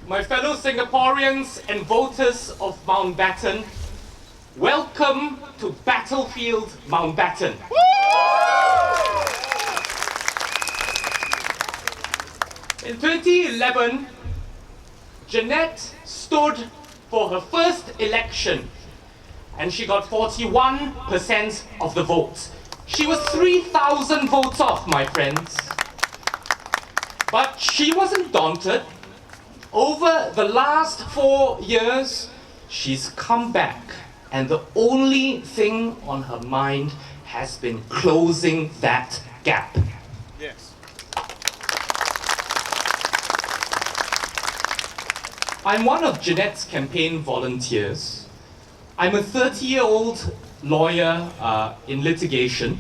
my fellow Singaporeans and voters of Mountbatten, welcome to Battlefield Mountbatten. In 2011, Janette stood for her first election and she got 41% of the votes. She was 3,000 votes off, my friends. But she wasn't daunted. Over the last 4 years, she's come back, and the only thing on her mind has been closing that gap. Yes. I'm one of Janette's campaign volunteers. I'm a 30-year-old lawyer in litigation.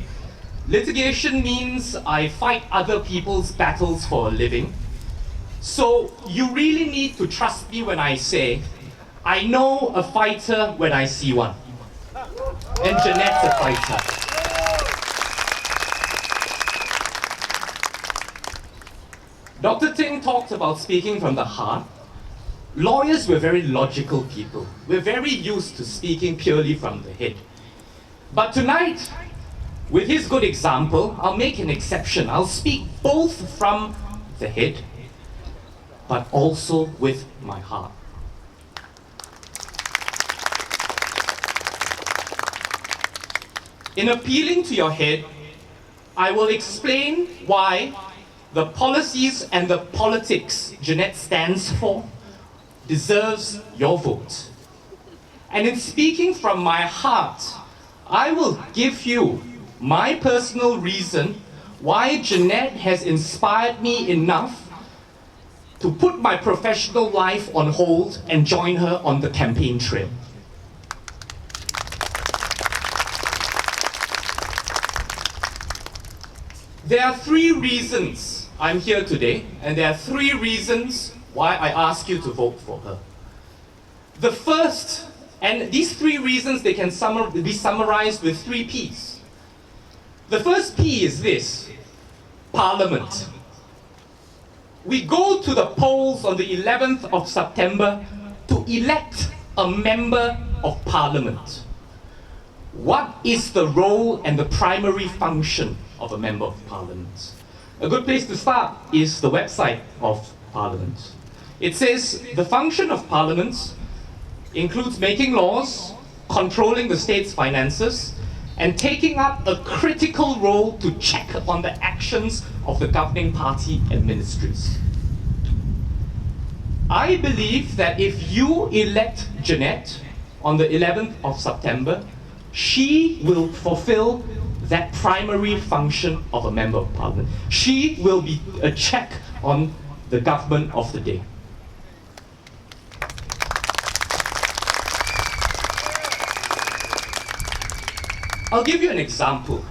Litigation means I fight other people's battles for a living. So you really need to trust me when I say, I know a fighter when I see one. And Janette's a fighter. Dr. Ting talked about speaking from the heart. Lawyers were very logical people. We're very used to speaking purely from the head. But tonight, with his good example, I'll make an exception. I'll speak both from the head, but also with my heart. In appealing to your head, I will explain why the policies and the politics Janette stands for deserves your vote. And in speaking from my heart, I will give you my personal reason why Janette has inspired me enough to put my professional life on hold and join her on the campaign trail. There are 3 reasons I'm here today, and there are 3 reasons why I ask you to vote for her. The first, and these 3 reasons, they can be summarized with 3 P's. The first P is this: Parliament. We go to the polls on the 11th of September to elect a member of Parliament. What is the role and the primary function of a member of Parliament? A good place to start is the website of Parliament. It says the function of Parliament includes making laws, controlling the state's finances, and taking up a critical role to check on the actions of the governing party and ministries. I believe that if you elect Janette on the 11th of September, she will fulfill that primary function of a member of Parliament. She will be a check on the government of the day. I'll give you an example.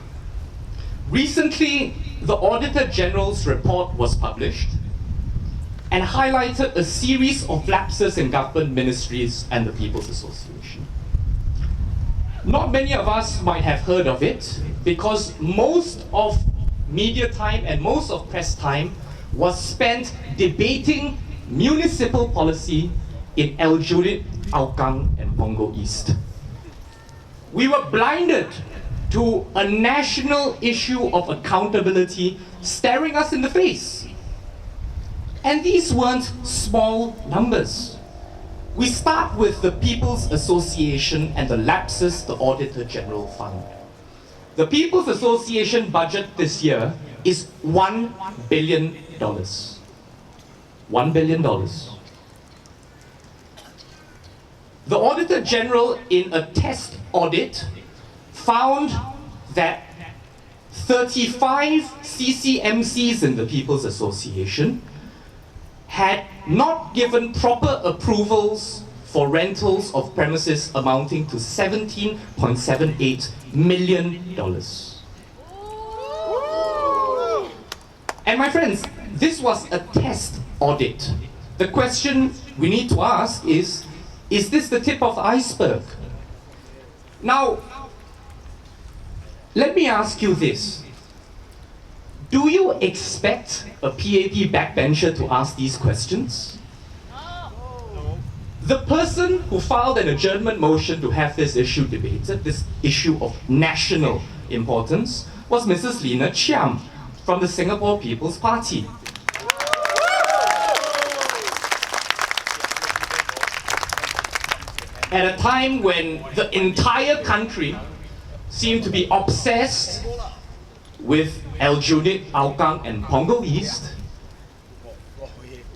Recently, the Auditor General's report was published and highlighted a series of lapses in government ministries and the People's Association. Not many of us might have heard of it because most of media time and most of press time was spent debating municipal policy in Aljunied, Hougang, and Punggol East. We were blinded to a national issue of accountability staring us in the face. And these weren't small numbers. We start with the People's Association and the lapses the Auditor General found. The People's Association budget this year is $1 billion. $1 billion. The Auditor General, in a test audit, found that 35 CCMCs in the People's Association had not given proper approvals for rentals of premises amounting to $17.78 million. And my friends, this was a test audit. The question we need to ask is this the tip of the iceberg? Now, let me ask you this. Do you expect a PAP backbencher to ask these questions? The person who filed an adjournment motion to have this issue debated, this issue of national importance, was Mrs. Lina Chiam from the Singapore People's Party. At a time when the entire country seemed to be obsessed with Aljunied, Hougang and Punggol East,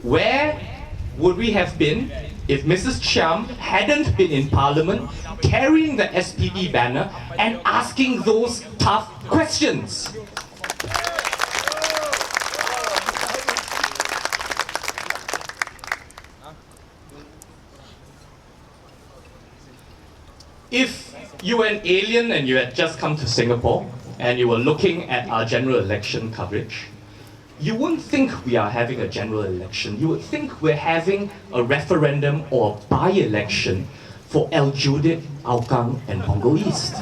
where would we have been if Mrs. Chiam hadn't been in Parliament carrying the SPP banner and asking those tough questions? If you were an alien and you had just come to Singapore and you were looking at our general election coverage, you wouldn't think we are having a general election. You would think we're having a referendum or a by-election for Aljunied, Hougang and Punggol East.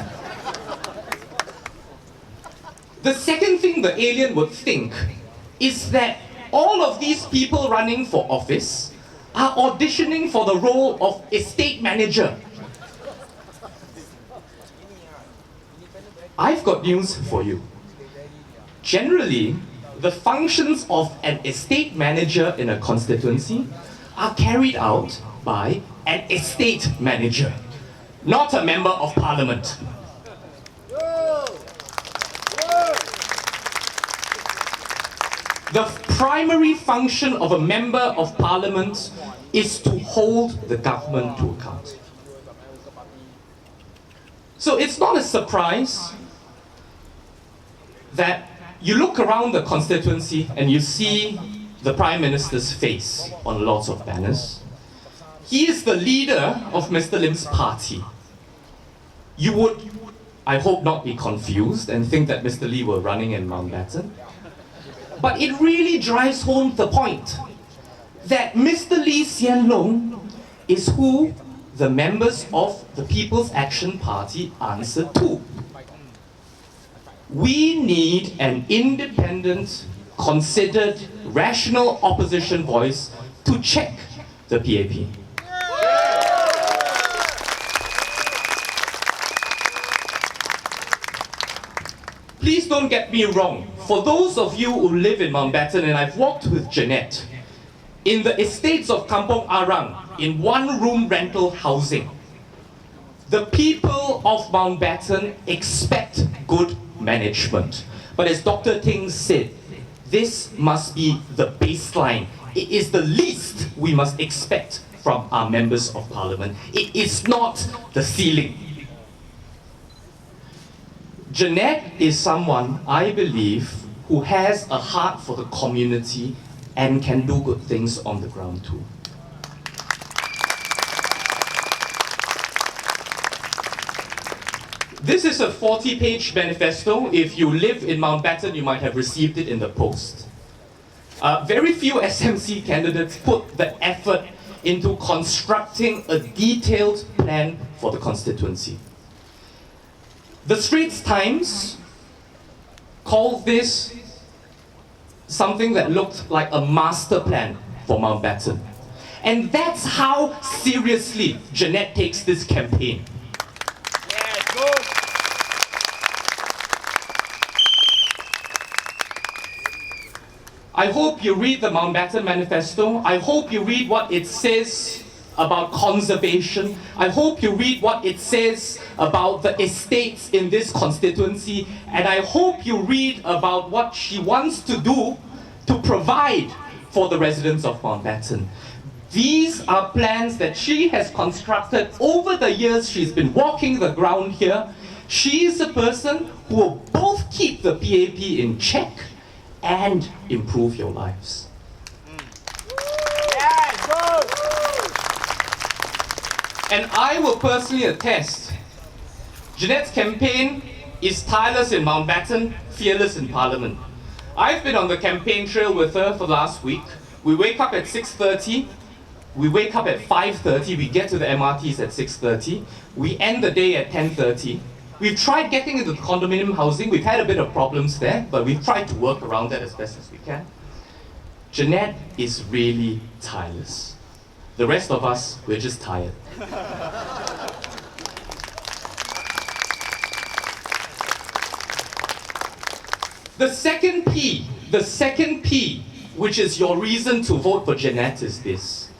The second thing the alien would think is that all of these people running for office are auditioning for the role of estate manager. I've got news for you. Generally, the functions of an estate manager in a constituency are carried out by an estate manager, not a member of parliament. The primary function of a member of parliament is to hold the government to account. So it's not a surprise that you look around the constituency and you see the Prime Minister's face on lots of banners. He is the leader of Mr. Lim's party. You would, I hope, not be confused and think that Mr. Lee were running in Mountbatten. But it really drives home the point that Mr. Lee Hsien Loong is who the members of the People's Action Party answer to. We need an independent, considered, rational opposition voice to check the PAP. Please don't get me wrong. For those of you who live in Mountbatten, and I've walked with Janette, in the estates of Kampong Arang, in one-room rental housing, the people of Mountbatten expect good management. But as Dr. Ting said, this must be the baseline. It is the least we must expect from our members of parliament. It is not the ceiling. Janette is someone, I believe, who has a heart for the community and can do good things on the ground too. This is a 40-page manifesto. If you live in Mountbatten, you might have received it in the post. Very few SMC candidates put the effort into constructing a detailed plan for the constituency. The Straits Times called this something that looked like a master plan for Mountbatten. And that's how seriously Janette takes this campaign. I hope you read the Mountbatten Manifesto. I hope you read what it says about conservation. I hope you read what it says about the estates in this constituency. And I hope you read about what she wants to do to provide for the residents of Mountbatten. These are plans that she has constructed over the years she's been walking the ground here. She is a person who will both keep the PAP in check and improve your lives. And I will personally attest, Janette's campaign is tireless in Mountbatten, fearless in Parliament. I've been on the campaign trail with her for last week. We wake up at 6:30, we wake up at 5:30, we get to the MRTs at 6:30, we end the day at 10:30. We've tried getting into the condominium housing. We've had a bit of problems there, but we've tried to work around that as best as we can. Janette is really tireless. The rest of us, we're just tired. The second P, which is your reason to vote for Janette, is this.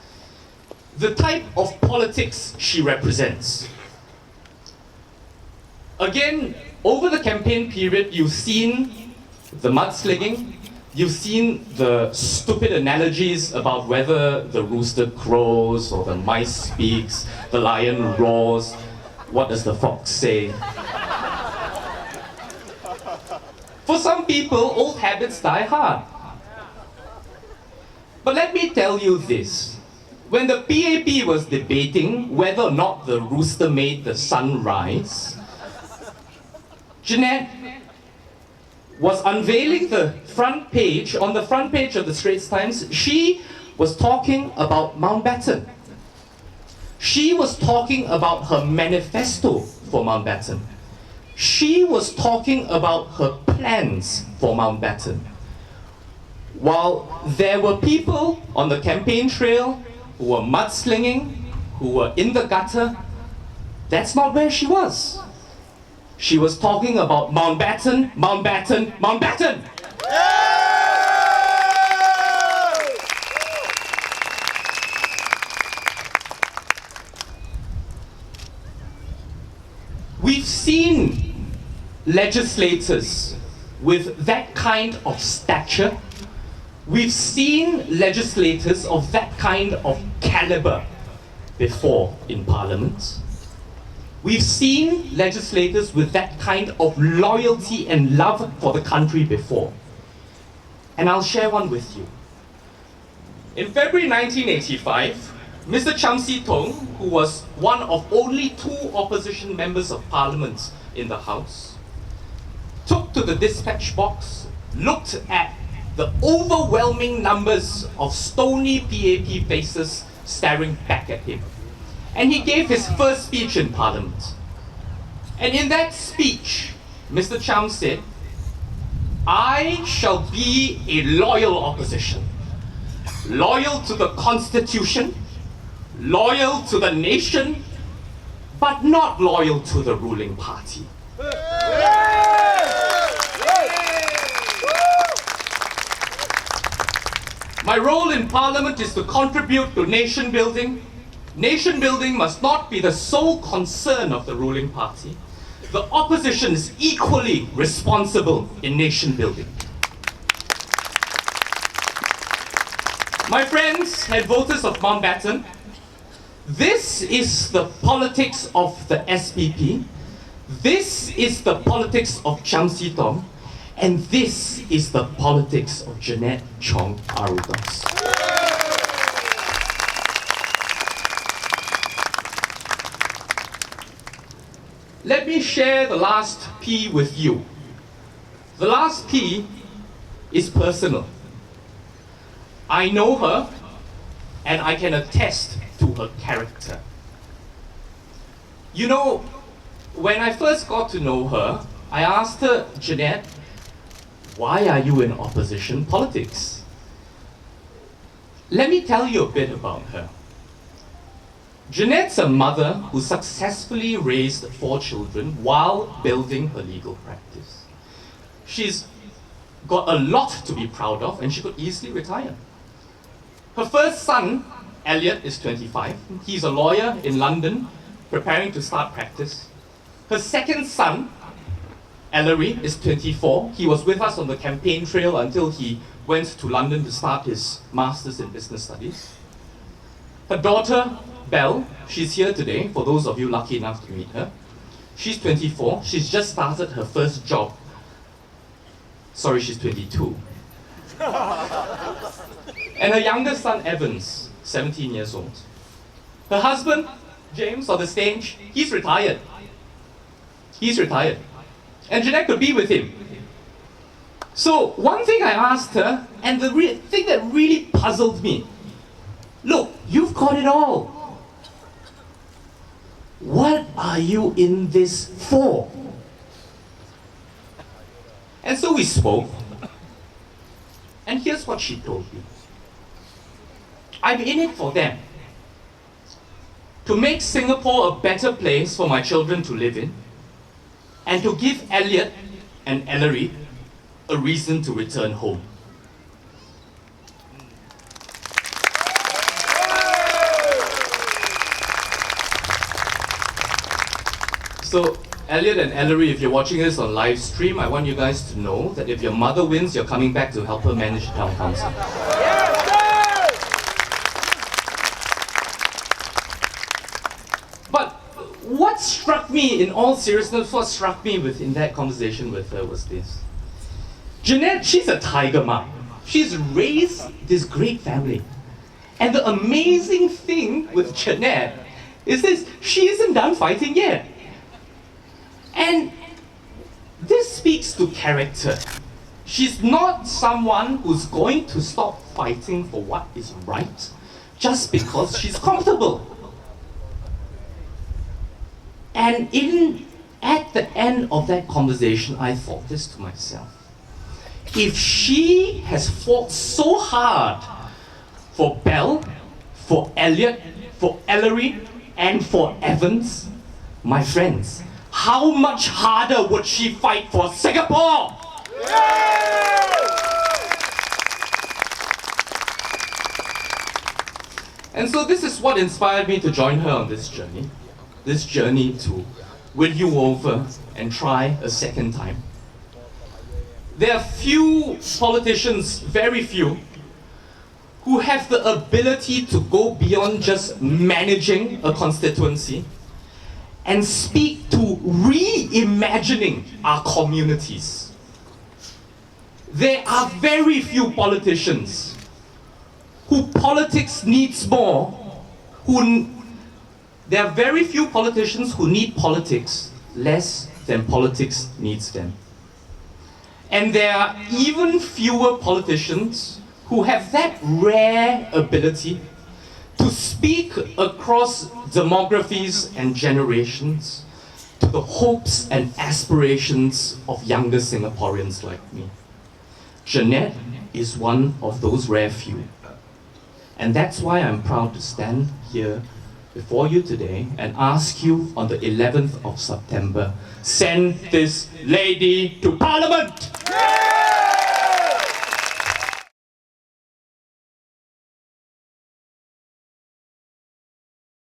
The type of politics she represents. Again, over the campaign period, you've seen the mudslinging, you've seen the stupid analogies about whether the rooster crows or the mice speaks, the lion roars, what does the fox say? For some people, old habits die hard. But let me tell you this. When the PAP was debating whether or not the rooster made the sun rise, Janette was unveiling the front page, on the front page of the Straits Times, she was talking about Mountbatten. She was talking about her manifesto for Mountbatten. She was talking about her plans for Mountbatten. While there were people on the campaign trail who were mudslinging, who were in the gutter, that's not where she was. She was talking about Mountbatten, Mountbatten, Mountbatten! We've seen legislators with that kind of stature. We've seen legislators of that kind of caliber before in Parliament. We've seen legislators with that kind of loyalty and love for the country before. And I'll share one with you. In February 1985, Mr. Cham Si Tong, who was one of only 2 opposition members of Parliament in the House, took to the dispatch box, looked at the overwhelming numbers of stony PAP faces staring back at him. And he gave his first speech in Parliament. And in that speech, Mr. Cham said, "I shall be a loyal opposition, loyal to the Constitution, loyal to the nation, but not loyal to the ruling party." My role in Parliament is to contribute to nation building. Nation building must not be the sole concern of the ruling party. The opposition is equally responsible in nation building. My friends and voters of Mountbatten, this is the politics of the SPP. This is the politics of Cham Si Tong. And this is the politics of Janette Chong-Aruldoss. Let me share the last P with you. The last P is personal. I know her, and I can attest to her character. You know, when I first got to know her, I asked her, "Janette, why are you in opposition politics?" Let me tell you a bit about her. Janette's a mother who successfully raised 4 children while building her legal practice. She's got a lot to be proud of, and she could easily retire. Her first son, Elliot, is 25. He's a lawyer in London, preparing to start practice. Her second son, Ellery, is 24. He was with us on the campaign trail until he went to London to start his Masters in Business Studies. Her daughter, Belle, she's here today, for those of you lucky enough to meet her. She's 24. She's just started her first job. Sorry, she's 22. And her youngest son, Evans, 17 years old. Her husband, James, on the stage, he's retired. He's retired. And Janette could be with him. So one thing I asked her, and the thing that really puzzled me, look, you've got it all. What are you in this for? And so we spoke. And here's what she told me. I'm in it for them. to make Singapore a better place for my children to live in, and to give Elliot and Ellery a reason to return home. So, Elliot and Ellery, if you're watching this on live stream, I want you guys to know that if your mother wins, you're coming back to help her manage the town council. But what struck me, in all seriousness, what struck me in that conversation with her was this. Janette, she's a tiger mom. She's raised this great family. And the amazing thing with Janette is this, she isn't done fighting yet. And this speaks to character. She's not someone who's going to stop fighting for what is right just because she's comfortable. And at the end of that conversation, I thought this to myself. If she has fought so hard for Belle, for Elliot, for Ellery, and for Evans, my friends, how much harder would she fight for Singapore? And so this is what inspired me to join her on this journey to win you over and try a second time. There are few politicians, very few, who have the ability to go beyond just managing a constituency and speak to reimagining our communities. There are very few politicians who politics needs more, there are very few politicians who need politics less than politics needs them. And there are even fewer politicians who have that rare ability to speak across demographies and generations to the hopes and aspirations of younger Singaporeans like me. Janette is one of those rare few. And that's why I'm proud to stand here before you today and ask you on the 11th of September, send this lady to Parliament!